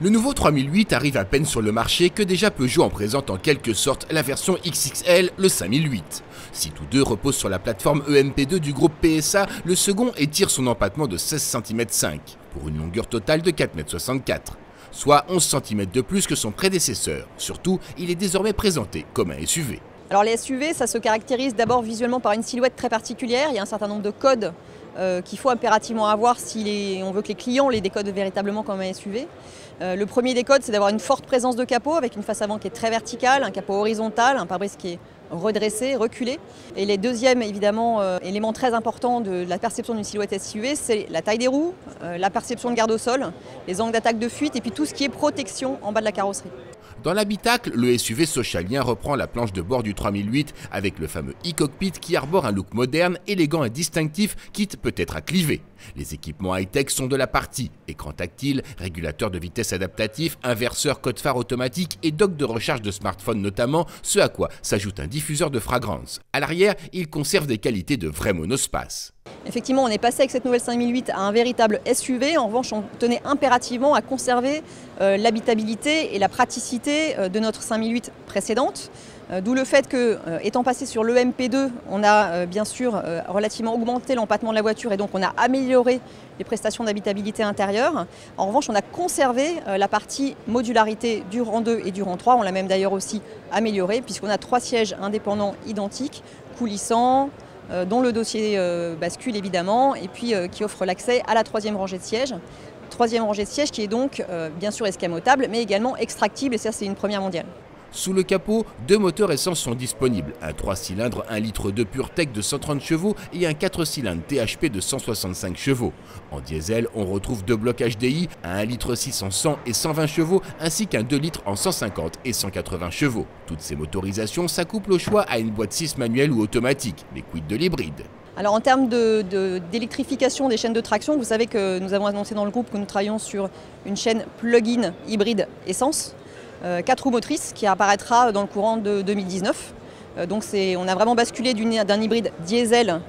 Le nouveau 3008 arrive à peine sur le marché que déjà Peugeot en présente en quelque sorte la version XXL, le 5008. Si tous deux reposent sur la plateforme EMP2 du groupe PSA, le second étire son empattement de 16 cm 5 pour une longueur totale de 4,64 m, soit 11 cm de plus que son prédécesseur. Surtout, il est désormais présenté comme un SUV. Alors les SUV, ça se caractérise d'abord visuellement par une silhouette très particulière. Il y a un certain nombre de codes qu'il faut impérativement avoir si on veut que les clients les décodent véritablement comme un SUV. Le premier des codes, c'est d'avoir une forte présence de capot avec une face avant qui est très verticale, un capot horizontal, un pare-brise qui est redressé, reculé. Et les deuxièmes, évidemment, élément très important de la perception d'une silhouette SUV, c'est la taille des roues, la perception de garde au sol, les angles d'attaque de fuite et puis tout ce qui est protection en bas de la carrosserie. Dans l'habitacle, le SUV socialien reprend la planche de bord du 3008 avec le fameux e-cockpit qui arbore un look moderne, élégant et distinctif, quitte peut-être à cliver. Les équipements high-tech sont de la partie. Écran tactile, régulateur de vitesse adaptatif, inverseur code-phare automatique et dock de recharge de smartphone notamment, ce à quoi s'ajoute un diffuseur de fragrance. À l'arrière, il conserve des qualités de vrai monospace. Effectivement, on est passé avec cette nouvelle 5008 à un véritable SUV. En revanche, on tenait impérativement à conserver l'habitabilité et la praticité de notre 5008 précédente. D'où le fait que, étant passé sur l'EMP2, on a bien sûr relativement augmenté l'empattement de la voiture et donc on a amélioré les prestations d'habitabilité intérieure. En revanche, on a conservé la partie modularité du rang 2 et du rang 3. On l'a même d'ailleurs aussi amélioré puisqu'on a 3 sièges indépendants identiques, coulissants, dont le dossier bascule évidemment, et puis qui offre l'accès à la 3e rangée de sièges. 3e rangée de sièges qui est donc bien sûr escamotable, mais également extractible, et ça c'est une première mondiale. Sous le capot, 2 moteurs essence sont disponibles, un 3 cylindres 1,2 litre PureTech de 130 chevaux et un 4 cylindres THP de 165 chevaux. En diesel, on retrouve 2 blocs HDI, un 1,6 litre en 100 et 120 chevaux, ainsi qu'un 2 litres en 150 et 180 chevaux. Toutes ces motorisations s'accouplent au choix à une boîte 6 manuelle ou automatique, mais quid de l'hybride? Alors en termes d'électrification des chaînes de traction, vous savez que nous avons annoncé dans le groupe que nous travaillons sur une chaîne plug-in hybride essence. 4 roues motrices qui apparaîtra dans le courant de 2019. Donc on a vraiment basculé d'un hybride diesel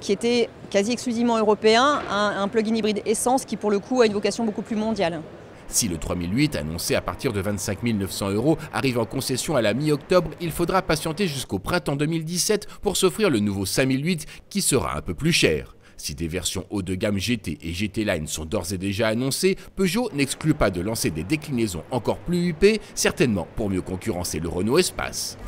qui était quasi exclusivement européen à un plug-in hybride essence qui pour le coup a une vocation beaucoup plus mondiale. Si le 3008, annoncé à partir de 25 900 €, arrive en concession à la mi-octobre, il faudra patienter jusqu'au printemps 2017 pour s'offrir le nouveau 5008 qui sera un peu plus cher. Si des versions haut de gamme GT et GT Line sont d'ores et déjà annoncées, Peugeot n'exclut pas de lancer des déclinaisons encore plus huppées, certainement pour mieux concurrencer le Renault Espace.